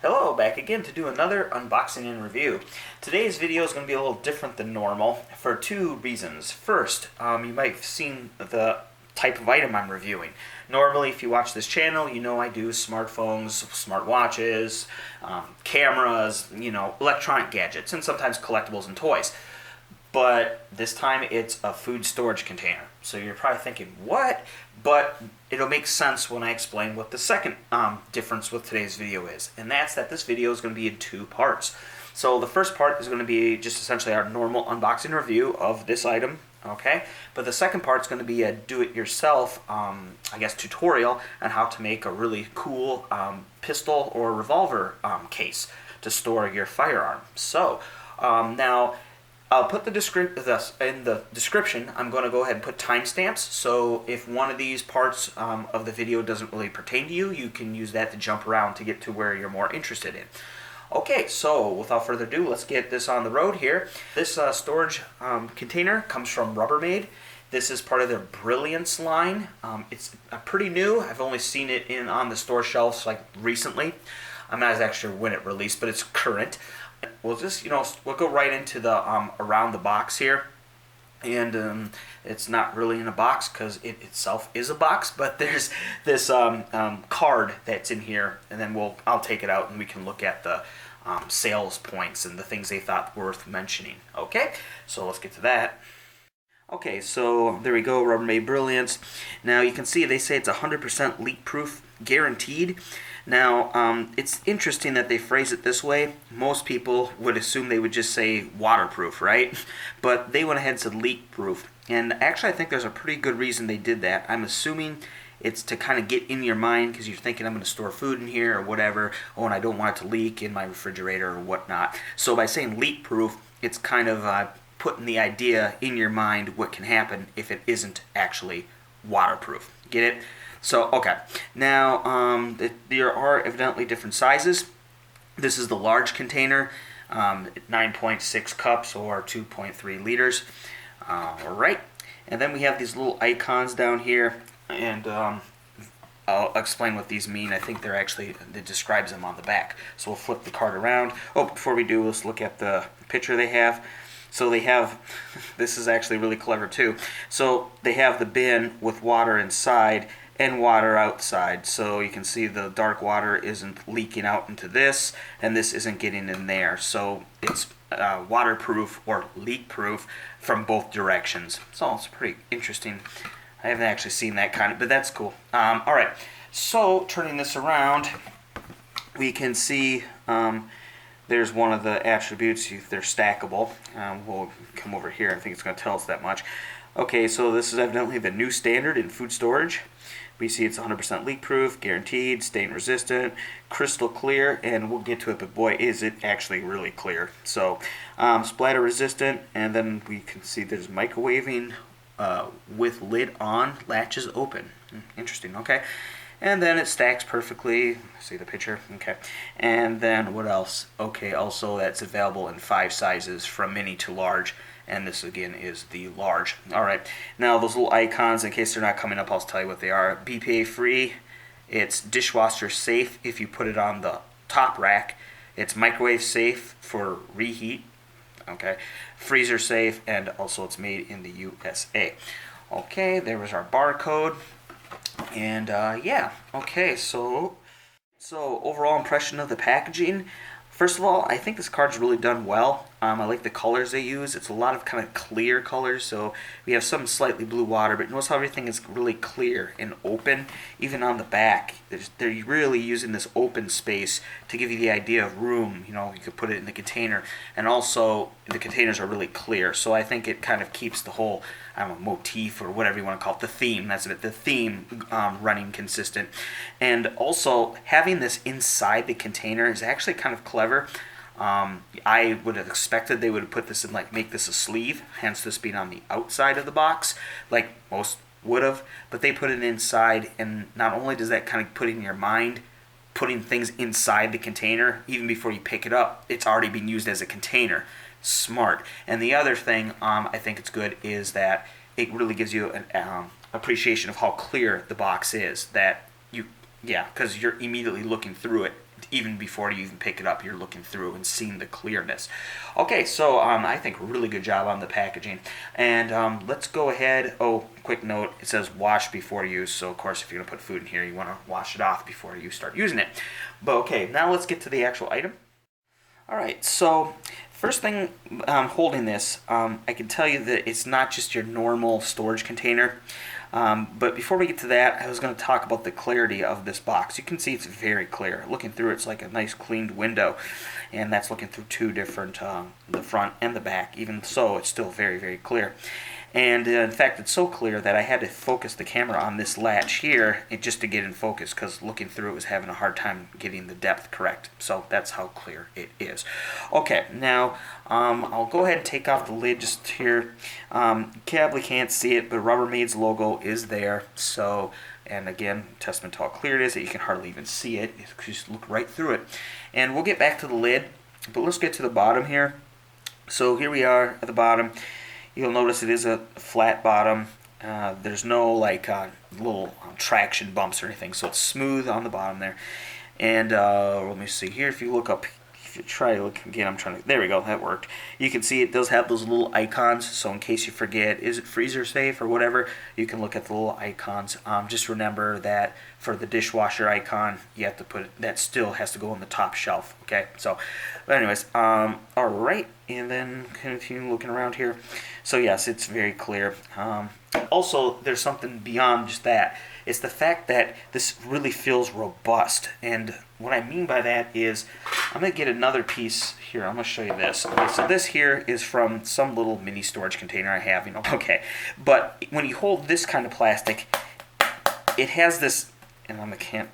Hello, back again to do another unboxing and review. Today's video is going to be a little different than normal for two reasons. First, you might have seen the type of item I'm reviewing. Normally, if you watch this channel, you know I do smartphones, smartwatches, cameras, electronic gadgets, and sometimes collectibles and toys. But this time it's a food storage container. So you're probably thinking, what? But it'll make sense when I explain what the second difference with today's video is. And that's that this video is going to be in two parts. So the first part is going to be just essentially our normal unboxing review of this item, okay? But the second part is going to be a do-it-yourself, tutorial on how to make a really cool pistol or revolver case to store your firearm. So now, I'll put in the description. I'm going to go ahead and put timestamps, so if one of these parts of the video doesn't really pertain to you, you can use that to jump around to get to where you're more interested in. Okay, so without further ado, let's get this on the road here. This storage container comes from Rubbermaid. This is part of their Brilliance line. It's pretty new. I've only seen it on the store shelves like recently. I'm not exactly sure when it released, but it's current. We'll just, we'll go right into the around the box here. And it's not really in a box because it itself is a box, but there's this card that's in here, and then I'll take it out and we can look at the sales points and the things they thought worth mentioning. Okay, so let's get to that. Okay, so there we go, Rubbermaid Brilliance. Now you can see they say it's 100% leak-proof, guaranteed. Now, it's interesting that they phrase it this way. Most people would assume they would just say waterproof, right? But they went ahead and said leak-proof. And actually, I think there's a pretty good reason they did that. I'm assuming it's to kind of get in your mind because you're thinking I'm going to store food in here or whatever. Oh, and I don't want it to leak in my refrigerator or whatnot. So by saying leak-proof, it's kind of putting the idea in your mind what can happen if it isn't actually waterproof. Get it? So, okay. Now, there are evidently different sizes. This is the large container, 9.6 cups or 2.3 liters. All right. And then we have these little icons down here, and I'll explain what these mean. I think it describes them on the back. So we'll flip the card around. Oh, before we do, let's look at the picture they have. So they have, this is actually really clever too. So they have the bin with water inside and water outside. So you can see the dark water isn't leaking out into this, and this isn't getting in there. So it's waterproof or leak-proof from both directions. So it's pretty interesting. I haven't actually seen that kind of, but that's cool. All right, so turning this around, we can see there's one of the attributes. They're stackable. We'll come over here. I think it's going to tell us that much. Okay, so this is evidently the new standard in food storage. We see it's 100% leak-proof, guaranteed, stain-resistant, crystal clear, and we'll get to it, but boy, is it actually really clear. So, splatter-resistant, and then we can see there's microwaving with lid on, latches open. Interesting, okay. And then it stacks perfectly. See the picture? Okay. And then what else? Okay, also that's available in 5 sizes from mini to large. And this again is the large. All right. Now those little icons, in case they're not coming up, I'll tell you what they are. BPA free. It's dishwasher safe if you put it on the top rack. It's microwave safe for reheat. Okay. Freezer safe, and also it's made in the USA. Okay, there was our barcode. And yeah, okay, so overall impression of the packaging. First of all, I think this card's really done well. I like the colors they use. It's a lot of kind of clear colors, so we have some slightly blue water, but notice how everything is really clear and open. Even on the back, they're really using this open space to give you the idea of room. You could put it in the container, and also the containers are really clear, so I think it kind of keeps the whole, motif or whatever you want to call it, the theme, that's it, the theme running consistent. And also, having this inside the container is actually kind of clever. I would have expected they would have put this in, make this a sleeve, hence this being on the outside of the box, like most would have, but they put it inside, and not only does that kind of put in your mind, putting things inside the container, even before you pick it up, it's already been used as a container. Smart. And the other thing I think it's good is that it really gives you an appreciation of how clear the box is, that because you're immediately looking through it even before you even pick it up, you're looking through and seeing the clearness. Okay, so I think really good job on the packaging. And let's go ahead. Oh, quick note, it says wash before use. So of course, if you're gonna put food in here, you wanna wash it off before you start using it. But okay, now let's get to the actual item. All right, so first thing, holding this, I can tell you that it's not just your normal storage container. But before we get to that, I was going to talk about the clarity of this box. You can see it's very clear. Looking through, it's like a nice cleaned window, and that's looking through two different, the front and the back. Even so, it's still very, very clear. And in fact, it's so clear that I had to focus the camera on this latch here just to get in focus, because looking through it was having a hard time getting the depth correct. So that's how clear it is. Okay, now I'll go ahead and take off the lid just here. Probably can't see it, but Rubbermaid's logo is there. So, and again, testament to how clear it is that you can hardly even see it. You just look right through it. And we'll get back to the lid, but let's get to the bottom here. So here we are at the bottom. You'll notice it is a flat bottom. There's no like little traction bumps or anything, so it's smooth on the bottom there. And let me see here. If you look up, if you try to look again, there we go, that worked. You can see it does have those little icons, so in case you forget, is it freezer safe or whatever, you can look at the little icons. Just remember that for the dishwasher icon, you have to put it, that still has to go on the top shelf. Okay, so, but anyways, all right, and then continue looking around here. So yes, it's very clear. Also, there's something beyond just that. It's the fact that this really feels robust. And what I mean by that is, I'm going to get another piece here. I'm going to show you this. Okay, so this here is from some little mini storage container I have. Okay, but when you hold this kind of plastic, it has this, and I can't.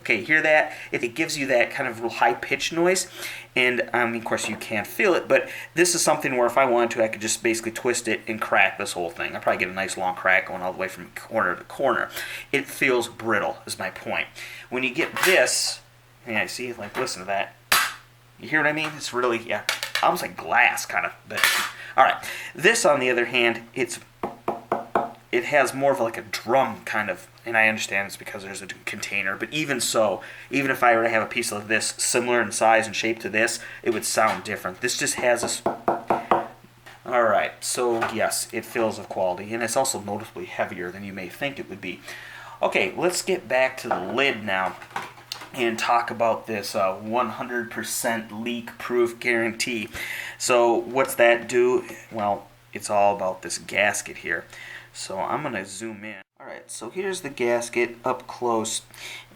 Okay, hear that? It gives you that kind of real high-pitched noise, and of course you can't feel it, but this is something where if I wanted to, I could just basically twist it and crack this whole thing. I'd probably get a nice long crack going all the way from corner to corner. It feels brittle, is my point. When you get this, yeah, see, like, listen to that. You hear what I mean? It's really, yeah, almost like glass, kind of. But all right, this, on the other hand, it has more of like a drum kind of, and I understand it's because there's a container, but even so, even if I were to have a piece of this similar in size and shape to this, it would sound different. This just has this. Alright, so yes, it feels of quality, and it's also noticeably heavier than you may think it would be. Okay, let's get back to the lid now and talk about this 100% leak-proof guarantee. So what's that do? Well, it's all about this gasket here. So I'm going to zoom in. Alright, so here's the gasket up close,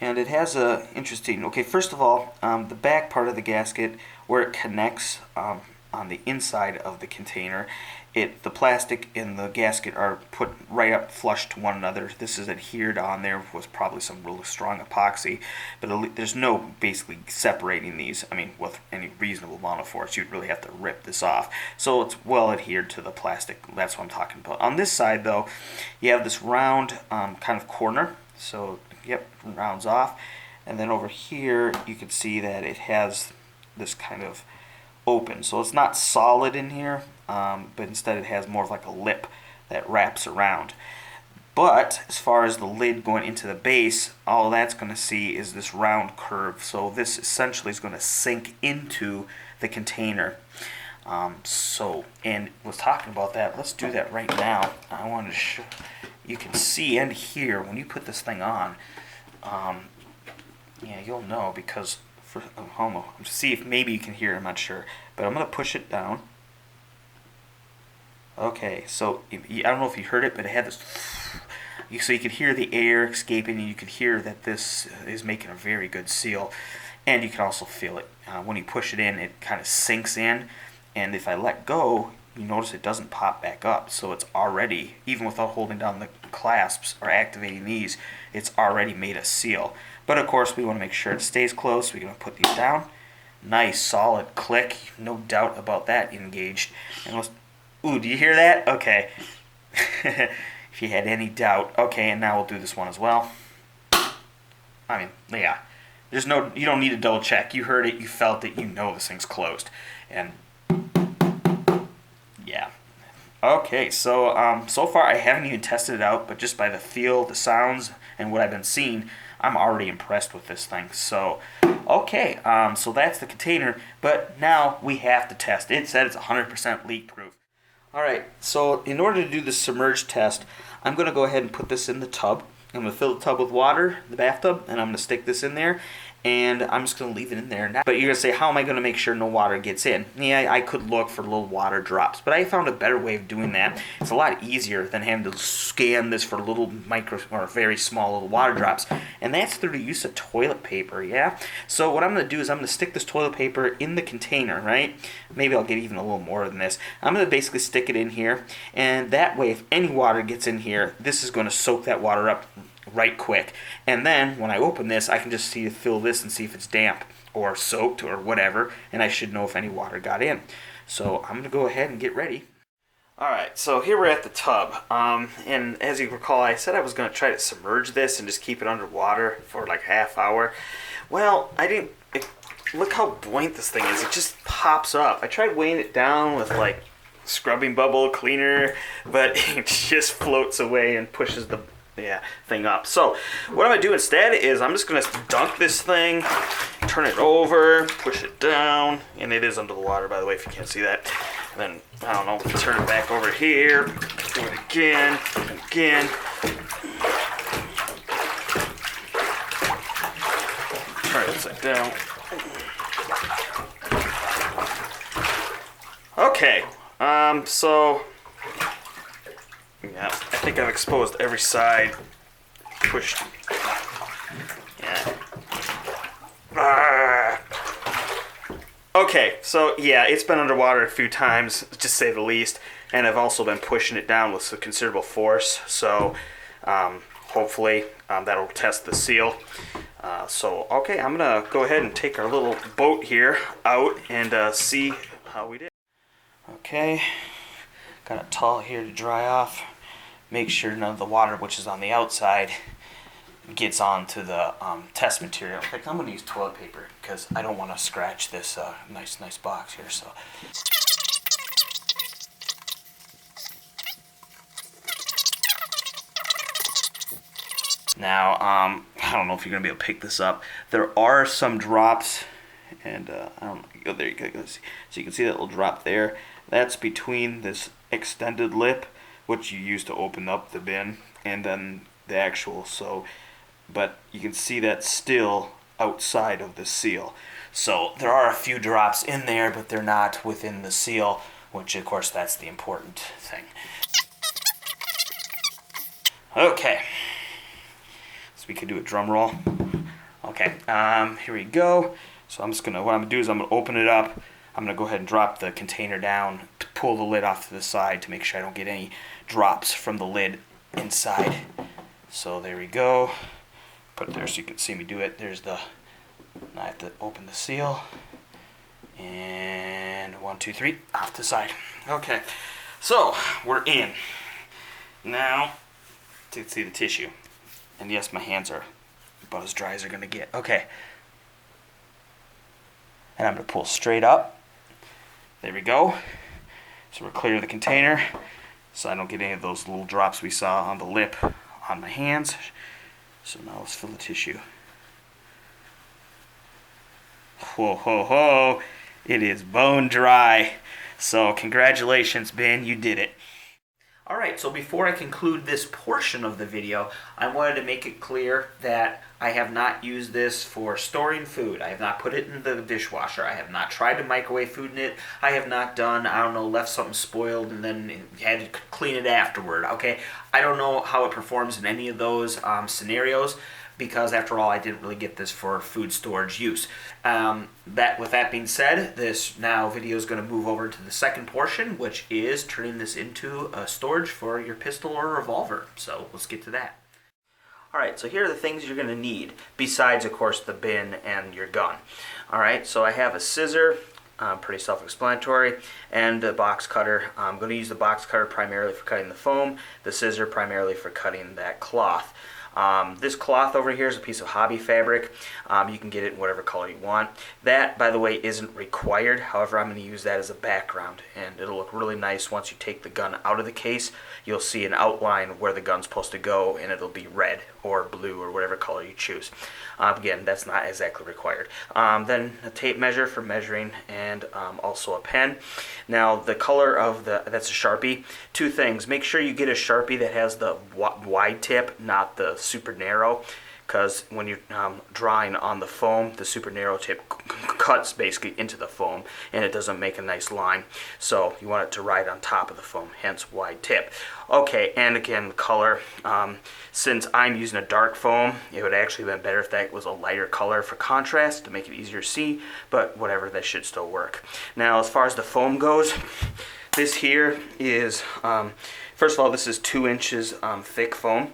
and it has a interesting, okay, first of all, the back part of the gasket, where it connects on the inside of the container, the plastic and the gasket are put right up flush to one another. This is adhered on there with probably some really strong epoxy, but there's no basically separating these. I mean, with any reasonable amount of force, you'd really have to rip this off. So it's well adhered to the plastic. That's what I'm talking about. On this side, though, you have this round kind of corner. So, yep, rounds off. And then over here, you can see that it has this kind of open. So it's not solid in here, but instead it has more of like a lip that wraps around. But as far as the lid going into the base, all that's going to see is this round curve. So this essentially is going to sink into the container. And was talking about that. Let's do that right now. I want to show you can see and hear when you put this thing on. Yeah, you'll know because. See if maybe you can hear it, I'm not sure. But I'm going to push it down. Okay, so I don't know if you heard it, but it had this. So you could hear the air escaping, and you could hear that this is making a very good seal. And you can also feel it. When you push it in, it kind of sinks in. And if I let go, you notice it doesn't pop back up. So it's already, even without holding down the clasps or activating these, it's already made a seal. But of course, we want to make sure it stays close. We're going to put these down. Nice, solid click. No doubt about that engaged. And let's, ooh, do you hear that? Okay. If you had any doubt. Okay, and now we'll do this one as well. I mean, yeah. You don't need to double check. You heard it, you felt it, you know this thing's closed. And yeah. Okay, so so far I haven't even tested it out, but just by the feel, the sounds, and what I've been seeing, I'm already impressed with this thing. So, okay, so that's the container, but now we have to test. It said it's 100% leak proof. Alright, so in order to do the submerged test, I'm going to go ahead and put this in the tub. I'm going to fill the tub with water, the bathtub, and I'm going to stick this in there. And I'm just going to leave it in there now. But you're going to say, how am I going to make sure no water gets in? Yeah, I could look for little water drops. But I found a better way of doing that. It's a lot easier than having to scan this for little micro or very small little water drops. And that's through the use of toilet paper, yeah? So what I'm going to do is I'm going to stick this toilet paper in the container, right? Maybe I'll get even a little more than this. I'm going to basically stick it in here. And that way, if any water gets in here, this is going to soak that water up right quick. And then when I open this, I can just fill this and see if it's damp or soaked or whatever, and I should know if any water got in. So I'm going to go ahead and get ready. Alright, so here we're at the tub, and as you recall, I said I was going to try to submerge this and just keep it underwater for like a half hour. Well, I didn't. Look how buoyant this thing is. It just pops up. I tried weighing it down with like scrubbing bubble cleaner, but it just floats away and pushes the thing up. So what I'm going to do instead is I'm just going to dunk this thing, turn it over, push it down, and it is under the water, by the way, if you can't see that. And then, I don't know, turn it back over here, do it again, and again. Turn it upside down. Okay, so yeah, I think I've exposed every side. Pushed. Yeah. Okay, so yeah, it's been underwater a few times, to say the least, and I've also been pushing it down with some considerable force. So hopefully that'll test the seal. So okay, I'm gonna go ahead and take our little boat here out and see how we did. Okay, got a towel here to dry off. Make sure none of the water, which is on the outside, gets onto the test material. In fact, I'm going to use toilet paper because I don't want to scratch this nice box here. So. Now, I don't know if you're going to be able to pick this up. There are some drops, and I don't know. Oh, there you go. So you can see that little drop there. That's between this extended lip, which you use to open up the bin, and then the actual, but you can see that still outside of the seal. So there are a few drops in there, but they're not within the seal, which of course that's the important thing. Okay, so we could do a drum roll. Okay, here we go. So what I'm gonna do is I'm gonna open it up. I'm going to go ahead and drop the container down, pull the lid off to the side to make sure I don't get any drops from the lid inside. So there we go. Put it there so you can see me do it. There's the, I have to open the seal. And 1, 2, 3, off to the side. Okay, so we're in. Now, you can see the tissue. And yes, my hands are about as dry as they're going to get. Okay. And I'm going to pull straight up. There we go. So we're clear of the container so I don't get any of those little drops we saw on the lip on my hands. So now let's fill the tissue. Whoa, ho, ho. It is bone dry. So congratulations, Ben, you did it. Alright, so before I conclude this portion of the video, I wanted to make it clear that I have not used this for storing food. I have not put it in the dishwasher. I have not tried to microwave food in it. I have not done, left something spoiled and then had to clean it afterward, okay? I don't know how it performs in any of those scenarios, because after all, I didn't really get this for food storage use. With that being said, this now video is going to move over to the second portion, which is turning this into a storage for your pistol or revolver. So let's get to that. Alright, so here are the things you're going to need, besides, of course, the bin and your gun. Alright, so I have a scissor, pretty self-explanatory, and a box cutter. I'm going to use the box cutter primarily for cutting the foam, the scissor primarily for cutting that cloth. This cloth over here is a piece of hobby fabric. You can get it in whatever color you want. That, by the way, isn't required. However, I'm going to use that as a background, and it'll look really nice once you take the gun out of the case. You'll see an outline where the gun's supposed to go, and it'll be red or blue or whatever color you choose. Again, that's not exactly required. Then a tape measure for measuring, and also a pen. Now the color of that's a Sharpie. Two things: make sure you get a Sharpie that has the wide tip, not the super narrow, because when you're drawing on the foam, the super narrow tip cuts basically into the foam, and it doesn't make a nice line. So you want it to ride on top of the foam, hence wide tip. Okay, and again, the color. Since I'm using a dark foam, it would actually have been better if that was a lighter color for contrast to make it easier to see, but whatever, that should still work. Now, as far as the foam goes, this here is, first of all, this is 2 inches thick foam.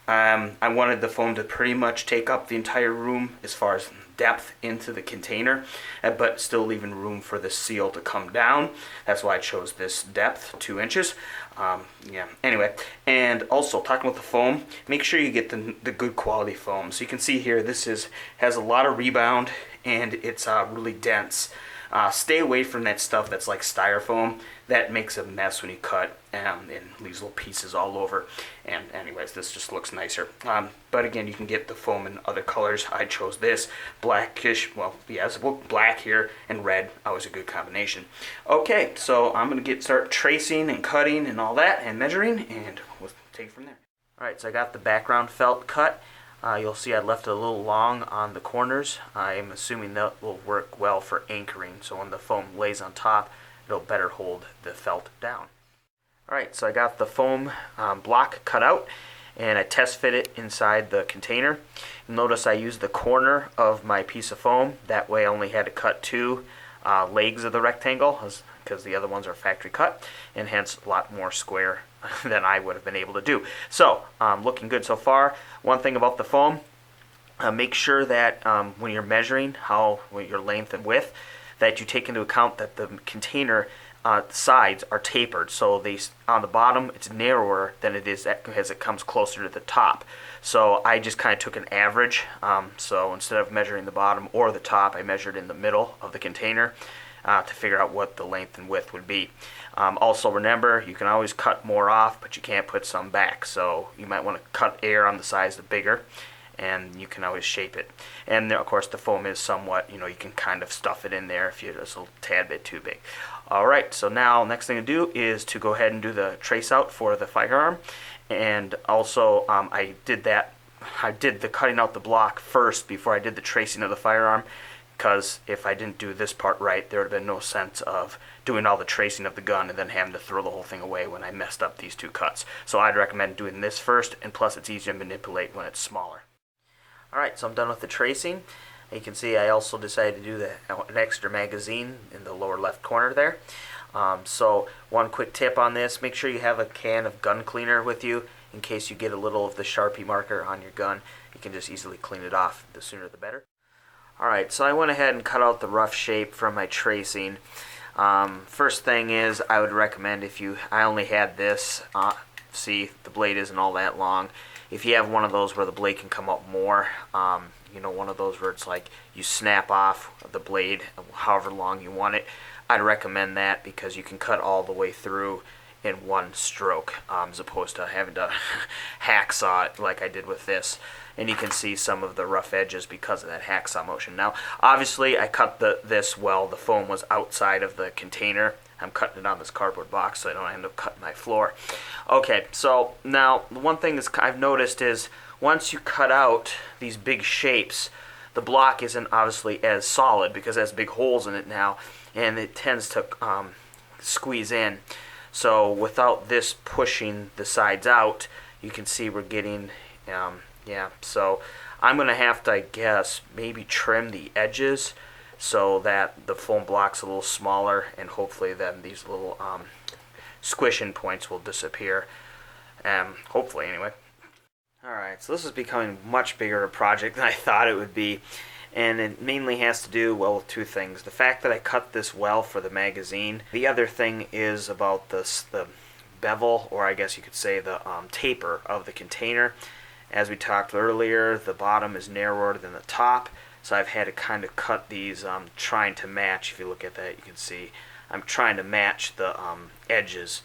I wanted the foam to pretty much take up the entire room as far as depth into the container, but still leaving room for the seal to come down. That's why I chose this depth, 2 inches. Anyway, and also talking about the foam, make sure you get the good quality foam. So you can see here, this has a lot of rebound, and it's really dense. Stay away from that stuff that's like styrofoam. That makes a mess when you cut, and leaves little pieces all over. And anyways, this just looks nicer. But again, you can get the foam in other colors. I chose this blackish, well, yes, black here, and red. Always a good combination. Okay, so I'm gonna start tracing and cutting and all that, and measuring, and we'll take it from there. All right, so I got the background felt cut. You'll see I left it a little long on the corners. I'm assuming that will work well for anchoring, so when the foam lays on top, it'll better hold the felt down. Alright, so I got the foam block cut out, and I test fit it inside the container. Notice I used the corner of my piece of foam. That way I only had to cut 2 legs of the rectangle, because the other ones are factory cut, and hence a lot more square than I would have been able to do. So, looking good so far. One thing about the foam, make sure that when you're measuring your length and width, that you take into account that the container sides are tapered. So on the bottom, it's narrower than it is as it comes closer to the top. So I just kind of took an average. So instead of measuring the bottom or the top, I measured in the middle of the container to figure out what the length and width would be. Also remember, you can always cut more off, but you can't put some back. So you might want to cut air on the size the bigger, and you can always shape it. And of course the foam is somewhat, you can kind of stuff it in there if you're just a tad bit too big. Alright, so now next thing to do is to go ahead and do the trace out for the firearm. And also I did the cutting out the block first before I did the tracing of the firearm, because if I didn't do this part right, there would have been no sense of doing all the tracing of the gun and then having to throw the whole thing away when I messed up these 2 cuts. So I'd recommend doing this first, and plus it's easier to manipulate when it's smaller. Alright, so I'm done with the tracing. You can see I also decided to do an extra magazine in the lower left corner there. So one quick tip on this, make sure you have a can of gun cleaner with you in case you get a little of the Sharpie marker on your gun. You can just easily clean it off. The sooner the better. Alright, so I went ahead and cut out the rough shape from my tracing. First thing is, I would recommend I only had this, see, the blade isn't all that long. If you have one of those where the blade can come up more, one of those where it's like you snap off the blade however long you want it, I'd recommend that, because you can cut all the way through in one stroke, as opposed to having to hacksaw it like I did with this. And you can see some of the rough edges because of that hacksaw motion. Now, obviously, I cut this while the foam was outside of the container. I'm cutting it on this cardboard box so I don't end up cutting my floor. Okay, so now the one thing I've noticed is once you cut out these big shapes, the block isn't obviously as solid because it has big holes in it now, and it tends to squeeze in. So without this pushing the sides out, you can see we're getting, so I'm going to have to, I guess, maybe trim the edges so that the foam block's a little smaller, and hopefully then these little squishing points will disappear. Hopefully, anyway. Alright, so this is becoming much bigger a project than I thought it would be. And it mainly has to do, well, with 2 things. The fact that I cut this well for the magazine. The other thing is about the bevel, or I guess you could say the taper of the container. As we talked earlier, the bottom is narrower than the top. So I've had to kind of cut these, trying to match. If you look at that, you can see I'm trying to match the edges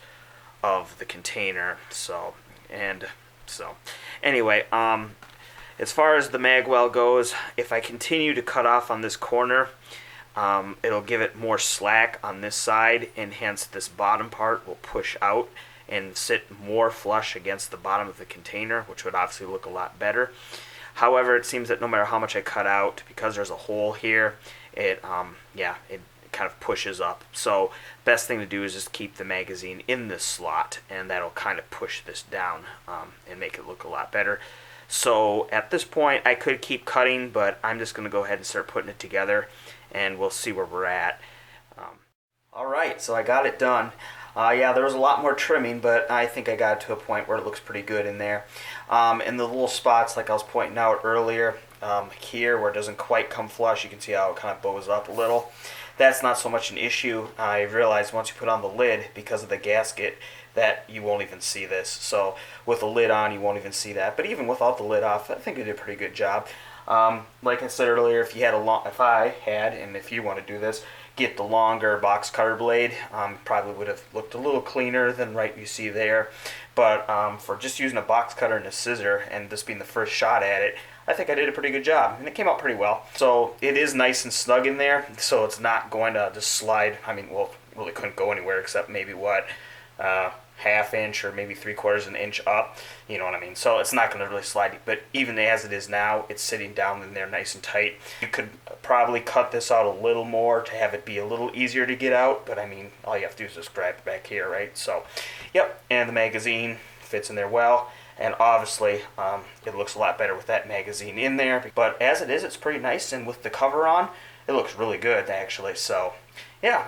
of the container. So, and So anyway, as far as the mag well goes, if I continue to cut off on this corner, it'll give it more slack on this side, and hence this bottom part will push out and sit more flush against the bottom of the container, which would obviously look a lot better. However, it seems that no matter how much I cut out, because there's a hole here, it kind of pushes up. So best thing to do is just keep the magazine in this slot, and that'll kind of push this down and make it look a lot better. So at this point, I could keep cutting, but I'm just going to go ahead and start putting it together, and we'll see where we're at. Alright, so I got it done. Yeah, there was a lot more trimming, but I think I got it to a point where it looks pretty good in there. And the little spots, like I was pointing out earlier, here where it doesn't quite come flush, you can see how it kind of bows up a little. That's not so much an issue. I realized once you put on the lid, because of the gasket, that you won't even see this. So with the lid on, you won't even see that. But even without the lid off, I think I did a pretty good job. Like I said earlier, if I had, and if you want to do this, get the longer box cutter blade, probably would have looked a little cleaner than right you see there. But for just using a box cutter and a scissor, and this being the first shot at it, I think I did a pretty good job, and it came out pretty well. So it is nice and snug in there, so it's not going to just slide. I mean, well, it really couldn't go anywhere except maybe what, half inch or maybe 3/4 an inch up, you know what I mean? So it's not going to really slide, but even as it is now, it's sitting down in there nice and tight. You could probably cut this out a little more to have it be a little easier to get out, but I mean, all you have to do is just grab it back here, right? So, yep, and the magazine fits in there well, and obviously it looks a lot better with that magazine in there, but as it is, it's pretty nice, and with the cover on, it looks really good actually. So, yeah.